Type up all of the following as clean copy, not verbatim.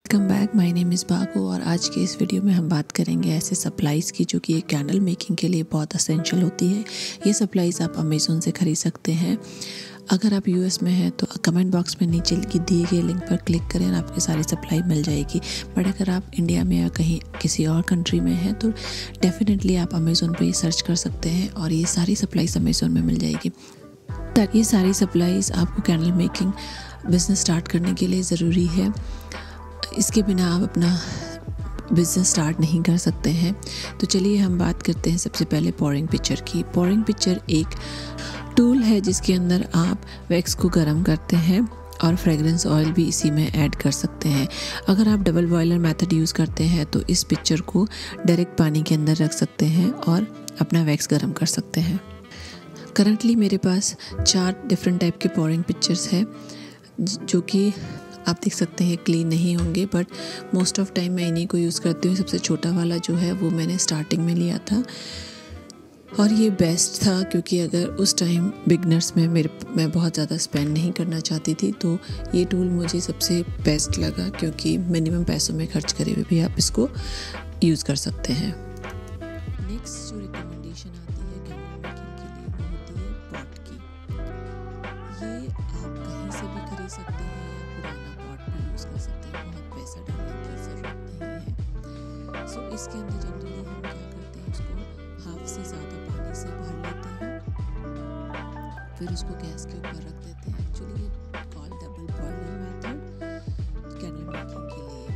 Welcome back, my name is बागो। और आज के इस वीडियो में हम बात करेंगे ऐसे सप्लाईज़ की जो कि एक कैंडल मेकिंग के लिए बहुत असेंशियल होती है। ये सप्लाईज़ आप अमेज़ोन से ख़रीद सकते हैं। अगर आप यूएस में हैं तो कमेंट बॉक्स में नीचे की दिए गए लिंक पर क्लिक करें और आपकी सारी सप्लाई मिल जाएगी। बट अगर आप इंडिया में या कहीं किसी और कंट्री में हैं तो डेफिनेटली आप अमेज़ोन पर ही सर्च कर सकते हैं और ये सारी सप्लाईज़ अमेज़ोन में मिल जाएगी। ये सारी सप्लाईज़ आपको कैंडल मेकिंग बिज़नेस स्टार्ट करने के लिए ज़रूरी है। इसके बिना आप अपना बिज़नेस स्टार्ट नहीं कर सकते हैं। तो चलिए हम बात करते हैं सबसे पहले पोरिंग पिक्चर की। पोरिंग पिक्चर एक टूल है जिसके अंदर आप वैक्स को गर्म करते हैं और फ्रेगरेंस ऑयल भी इसी में ऐड कर सकते हैं। अगर आप डबल बॉयलर मेथड यूज़ करते हैं तो इस पिक्चर को डायरेक्ट पानी के अंदर रख सकते हैं और अपना वैक्स गर्म कर सकते हैं। करंटली मेरे पास 4 डिफरेंट टाइप के पोरिंग पिक्चर्स हैं जो कि आप देख सकते हैं क्लीन नहीं होंगे, बट मोस्ट ऑफ टाइम मैं इन्हीं को यूज़ करती हूँ। सबसे छोटा वाला जो है वो मैंने स्टार्टिंग में लिया था और ये बेस्ट था क्योंकि अगर उस टाइम बिगनर्स में मैं बहुत ज़्यादा स्पेंड नहीं करना चाहती थी तो ये टूल मुझे सबसे बेस्ट लगा क्योंकि मिनिमम पैसों में खर्च करे हुए भी आप इसको यूज़ कर सकते हैं। नेक्स्ट जो रिकमेंडेशन आती है कैंडल मेकिंग के लिए वो होती है पॉट की। ये आप कहीं से भी खरीद सकते हैं या पुराना पॉट भी यूज़ कर सकते हैं। बहुत पैसा डालने की ज़रूरत नहीं है। सो इसके अंदर जनरली हम क्या करते हैं, उसको हाफ से ज़्यादा पानी से भर लेते हैं, फिर उसको गैस के ऊपर रख देते हैं। एक्चुअली ये called double boiler method candle making के लिए।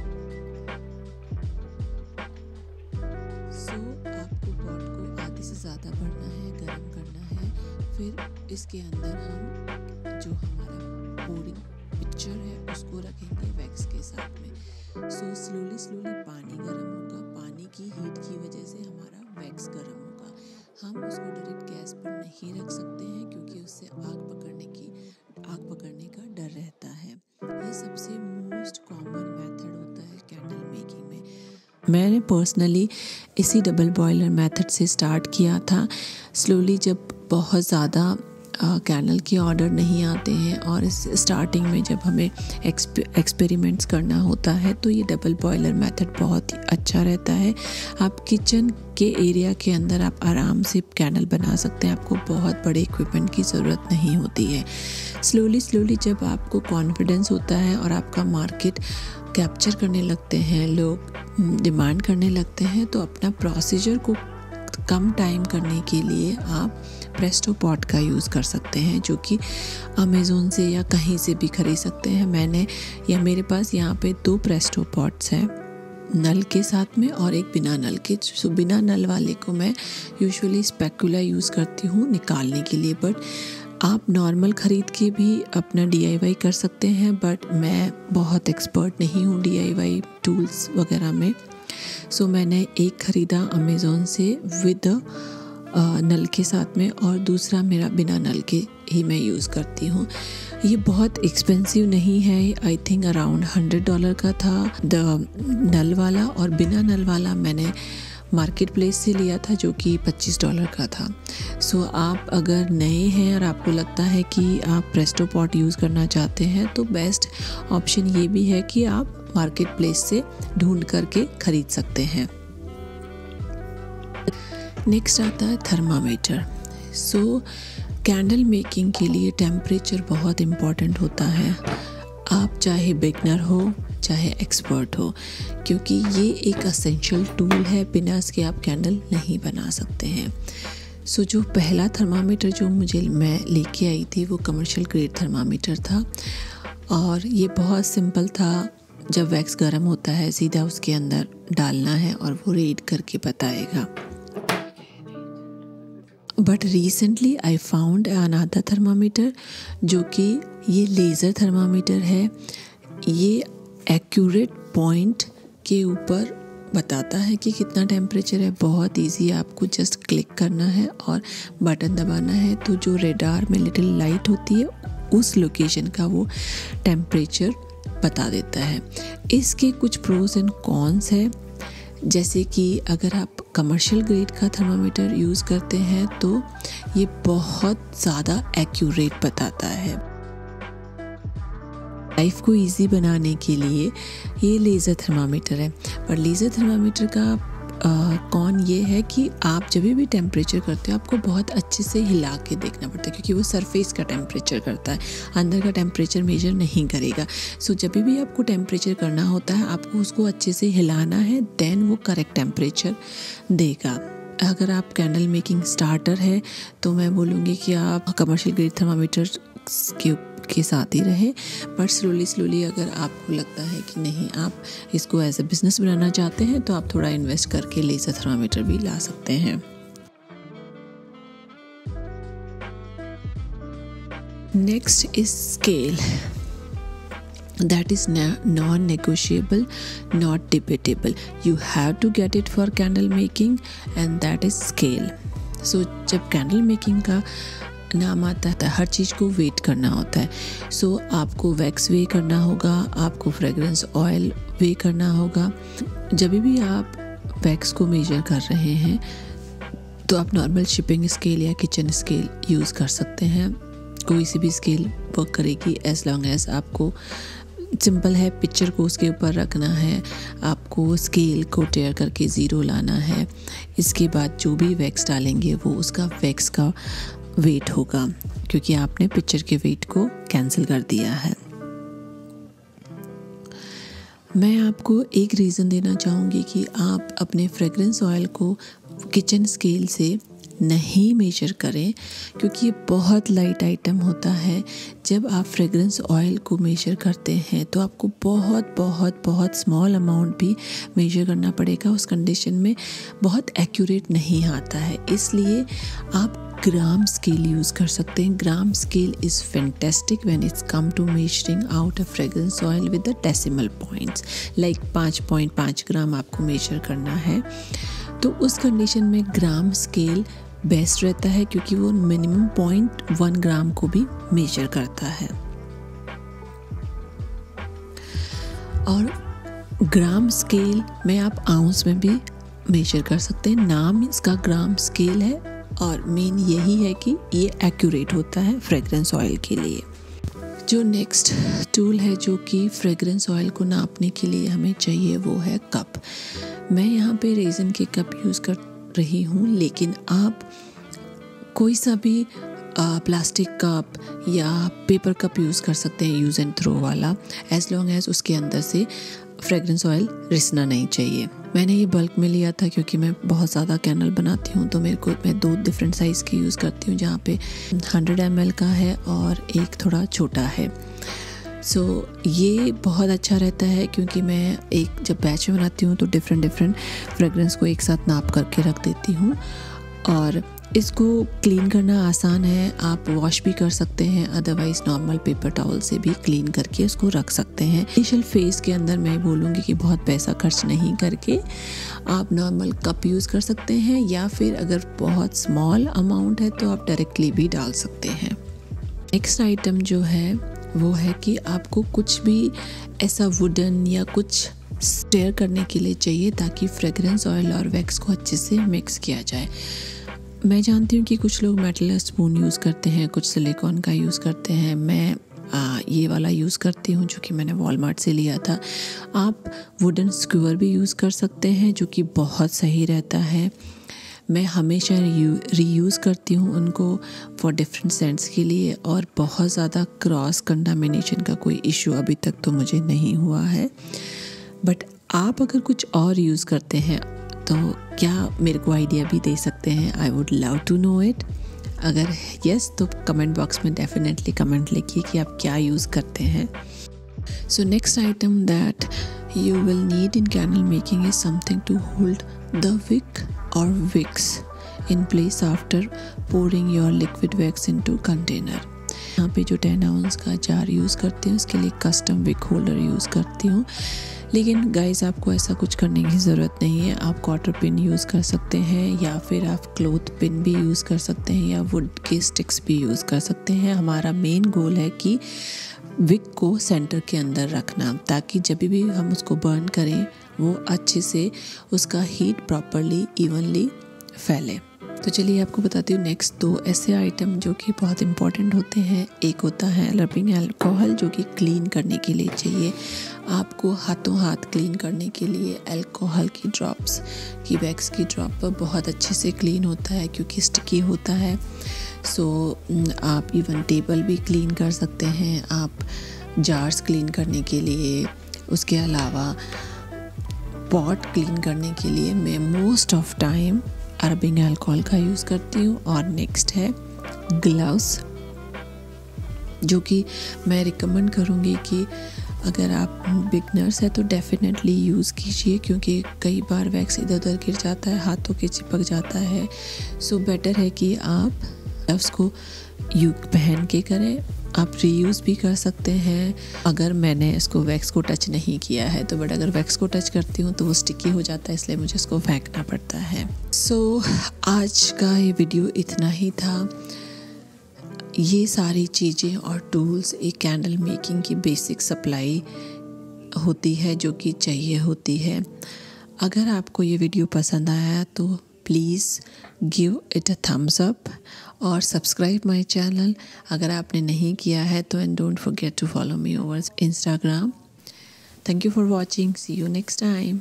सो आपको पॉट को आधे से ज़्यादा भरना है, गर्म करना है। फिर इसके अंदर हम जो हमारा पोरिंग पिक्चर है उसको रखेंगे वैक्स के साथ में। सो स्लोली पानी गर्म होगा। पानी की हीट की वजह से हमारा वैक्स गर्म होगा। हम उसको डायरेक्ट गैस पर नहीं रख सकते हैं क्योंकि उससे आग पकड़ने का डर रहता है। ये सबसे मोस्ट कॉमन मेथड होता है कैंडल मेकिंग में। मैंने पर्सनली इसी डबल बॉयलर मेथड से स्टार्ट किया था। स्लोली जब बहुत ज़्यादा कैंडल के ऑर्डर नहीं आते हैं और इस स्टार्टिंग में जब हमें एक्सपेरिमेंट्स करना होता है तो ये डबल बॉयलर मेथड बहुत ही अच्छा रहता है। आप किचन के एरिया के अंदर आप आराम से कैंडल बना सकते हैं। आपको बहुत बड़े इक्विपमेंट की ज़रूरत नहीं होती है। स्लोली जब आपको कॉन्फिडेंस होता है और आपका मार्केट कैप्चर करने लगते हैं, लोग डिमांड करने लगते हैं, तो अपना प्रोसीजर को कम टाइम करने के लिए आप प्रेस्टो पॉट का यूज़ कर सकते हैं जो कि अमेज़ोन से या कहीं से भी खरीद सकते हैं। मेरे पास यहाँ पे 2 प्रेस्टो पॉट्स हैं, नल के साथ में और एक बिना नल के। सो बिना नल वाले को मैं यूजुअली स्पैकुला यूज़ करती हूँ निकालने के लिए, बट आप नॉर्मल ख़रीद के भी अपना DIY कर सकते हैं। बट मैं बहुत एक्सपर्ट नहीं हूँ DIY टूल्स वगैरह में। सो मैंने एक ख़रीदा अमेज़ोन से विद नल के साथ में और दूसरा मेरा बिना नल के ही मैं यूज़ करती हूँ। ये बहुत एक्सपेंसिव नहीं है, आई थिंक अराउंड $100 का था नल वाला, और बिना नल वाला मैंने मार्केट प्लेस से लिया था जो कि $25 का था। सो आप अगर नए हैं और आपको लगता है कि आप प्रेस्टो पॉट यूज़ करना चाहते हैं तो बेस्ट ऑप्शन ये भी है कि आप मार्केट प्लेस से ढूंढ करके खरीद सकते हैं। नेक्स्ट आता है थर्मामीटर। सो कैंडल मेकिंग के लिए टेम्परेचर बहुत इम्पॉर्टेंट होता है। आप चाहे बिगनर हो चाहे एक्सपर्ट हो, क्योंकि ये एक असेंशियल टूल है, बिना इसके आप कैंडल नहीं बना सकते हैं। सो जो पहला थर्मामीटर जो मैं लेके आई थी वो कमर्शियल ग्रेड थर्मामीटर था और ये बहुत सिंपल था। जब वैक्स गर्म होता है सीधा उसके अंदर डालना है और वो रीड करके बताएगा। But recently I found another thermometer जो कि ये लेज़र थर्मामीटर है। ये एक्यूरेट पॉइंट के ऊपर बताता है कि कितना टेम्परेचर है। बहुत इजी है, आपको जस्ट क्लिक करना है और बटन दबाना है तो जो रेडार में लिटिल लाइट होती है उस लोकेशन का वो टेम्परेचर बता देता है। इसके कुछ प्रोज एंड कॉन्स है, जैसे कि अगर आप कमर्शियल ग्रेड का थर्मामीटर यूज़ करते हैं तो ये बहुत ज़्यादा एक्यूरेट बताता है। लाइफ को इजी बनाने के लिए ये लेज़र थर्मामीटर है। पर लेज़र थर्मामीटर का कौन ये है कि आप जब भी टेम्परेचर करते हो आपको बहुत अच्छे से हिला के देखना पड़ता है, क्योंकि वो सरफेस का टेम्परेचर करता है, अंदर का टेम्परेचर मेजर नहीं करेगा। सो जब भी आपको टेम्परेचर करना होता है आपको उसको अच्छे से हिलाना है, देन वो करेक्ट टेम्परेचर देगा। अगर आप कैंडल मेकिंग स्टार्टर है तो मैं बोलूँगी कि आप कमर्शियल ग्रेड थर्मामीटर के साथ ही रहे। बट स्लोली अगर आपको लगता है कि नहीं आप इसको एज ए बिजनेस बनाना चाहते हैं तो आप थोड़ा इन्वेस्ट करके लेज़र थर्मामीटर भी ला सकते हैं। Next is scale, that is non-negotiable, not debatable. You have to get it for candle making and that is scale. So जब कैंडल मेकिंग का नाम आता है हर चीज़ को वेट करना होता है। सो आपको वैक्स वे करना होगा, आपको फ्रेगरेंस ऑयल वे करना होगा। जब भी आप वैक्स को मेजर कर रहे हैं तो आप नॉर्मल शिपिंग स्केल या किचन स्केल यूज़ कर सकते हैं, कोई सी भी स्केल वर्क करेगी एज लॉन्ग एज आपको सिंपल है। पिक्चर को उसके ऊपर रखना है, आपको स्केल को टेयर करके ज़ीरो लाना है। इसके बाद जो भी वैक्स डालेंगे वो उसका वैक्स का वेट होगा, क्योंकि आपने पिक्चर के वेट को कैंसिल कर दिया है। मैं आपको एक रीज़न देना चाहूँगी कि आप अपने फ्रेगरेंस ऑयल को किचन स्केल से नहीं मेजर करें, क्योंकि ये बहुत लाइट आइटम होता है। जब आप फ्रेगरेंस ऑयल को मेजर करते हैं तो आपको बहुत बहुत बहुत स्मॉल अमाउंट भी मेजर करना पड़ेगा, उस कंडीशन में बहुत एक्यूरेट नहीं आता है। इसलिए आप ग्राम स्केल यूज़ कर सकते हैं। Gram scale is fantastic when it's come to measuring out a fragrance oil with the decimal points, like 5.5 gram आपको मेजर करना है तो उस कंडीशन में ग्राम स्केल बेस्ट रहता है, क्योंकि वो मिनिमम 0.1 ग्राम को भी मेजर करता है। और ग्राम स्केल में आप आउंस में भी मेजर कर सकते हैं। नाम इसका ग्राम स्केल है और मेन यही है कि ये एक्यूरेट होता है फ्रेगरेंस ऑयल के लिए। जो नेक्स्ट टूल है जो कि फ्रेगरेंस ऑयल को नापने के लिए हमें चाहिए वो है कप। मैं यहाँ पे रेज़न के कप यूज़ कर रही हूँ, लेकिन आप कोई सा भी प्लास्टिक कप या पेपर कप यूज़ कर सकते हैं, यूज़ एंड थ्रो वाला, एज लॉन्ग एज उसके अंदर से फ्रेगरेंस ऑयल रिसना नहीं चाहिए। मैंने ये बल्क में लिया था क्योंकि मैं बहुत ज़्यादा कैंडल बनाती हूँ, तो मैं 2 डिफरेंट साइज़ की यूज़ करती हूँ, जहाँ पे 100 ml का है और एक थोड़ा छोटा है। सो ये बहुत अच्छा रहता है, क्योंकि मैं एक जब बैच में बनाती हूँ तो डिफरेंट फ्रेगरेंस को एक साथ नाप करके रख देती हूँ। और इसको क्लीन करना आसान है, आप वॉश भी कर सकते हैं, अदरवाइज़ नॉर्मल पेपर टॉवल से भी क्लीन करके उसको रख सकते हैं। इनिशियल फेज़ के अंदर मैं बोलूँगी कि बहुत पैसा खर्च नहीं करके आप नॉर्मल कप यूज़ कर सकते हैं, या फिर अगर बहुत स्मॉल अमाउंट है तो आप डायरेक्टली भी डाल सकते हैं। नेक्स्ट आइटम जो है वो है कि आपको कुछ भी ऐसा वुडन या कुछ स्टेयर करने के लिए चाहिए ताकि फ्रेगरेंस ऑयल और वैक्स को अच्छे से मिक्स किया जाए। मैं जानती हूँ कि कुछ लोग मेटल स्पून यूज़ करते हैं, कुछ सिलिकॉन का यूज़ करते हैं। मैं ये वाला यूज़ करती हूँ जो कि मैंने वॉलमार्ट से लिया था। आप वुडन स्क्यूअर भी यूज़ कर सकते हैं जो कि बहुत सही रहता है। मैं हमेशा रीयूज़ करती हूँ उनको फॉर डिफरेंट सेंट्स के लिए, और बहुत ज़्यादा क्रॉस कंटामिनेशन का कोई इशू अभी तक तो मुझे नहीं हुआ है। बट आप अगर कुछ और यूज़ करते हैं तो क्या मेरे को आइडिया भी दे सकते हैं? I would love to know it. अगर यस तो कमेंट बॉक्स में डेफिनेटली कमेंट लिखिए कि आप क्या यूज़ करते हैं। So next item that you will need in candle making is something to hold the wick or wicks in place after pouring your liquid wax into container। यहाँ पे जो 10 ounce का जार यूज़ करती हूँ उसके लिए कस्टम विक होल्डर यूज़ करती हूँ। लेकिन गाइस आपको ऐसा कुछ करने की ज़रूरत नहीं है। आप क्वार्टर पिन यूज़ कर सकते हैं, या फिर आप क्लॉथ पिन भी यूज़ कर सकते हैं, या वुड के स्टिक्स भी यूज़ कर सकते हैं। हमारा मेन गोल है कि विक को सेंटर के अंदर रखना, ताकि जब भी हम उसको बर्न करें वो अच्छे से उसका हीट प्रॉपरली इवनली फैले। तो चलिए आपको बताती हूँ नेक्स्ट 2 ऐसे आइटम जो कि बहुत इंपॉर्टेंट होते हैं। एक होता है रबिंग अल्कोहल जो कि क्लीन करने के लिए चाहिए। आपको हाथों हाथ क्लीन करने के लिए अल्कोहल की ड्रॉप्स की वैक्स की ड्रॉप बहुत अच्छे से क्लीन होता है क्योंकि स्टिकी होता है। सो आप इवन टेबल भी क्लीन कर सकते हैं, आप जार्स क्लीन करने के लिए। उसके अलावा पॉट क्लीन करने के लिए मैं most of time rubbing alcohol का यूज़ करती हूँ। और नेक्स्ट है ग्लव्स, जो कि मैं रिकमेंड करूँगी कि अगर आप बिगनर्स हैं तो डेफिनेटली यूज़ कीजिए, क्योंकि कई बार वैक्स इधर उधर गिर जाता है, हाथों के चिपक जाता है। सो बेटर है कि आप ग्लव्स को पहन के करें। आप रीयूज़ भी कर सकते हैं। अगर मैंने इसको वैक्स को टच नहीं किया है तो, बट अगर वैक्स को टच करती हूँ तो वो स्टिकी हो जाता है, इसलिए मुझे इसको फेंकना पड़ता है। सो आज का ये वीडियो इतना ही था। ये सारी चीज़ें और टूल्स एक कैंडल मेकिंग की बेसिक सप्लाई होती है जो कि चाहिए होती है। अगर आपको ये वीडियो पसंद आया तो please give it a thumbs up और सब्सक्राइब माय चैनल अगर आपने नहीं किया है तो। And don't forget to follow me over Instagram. Thank you for watching. See you next time.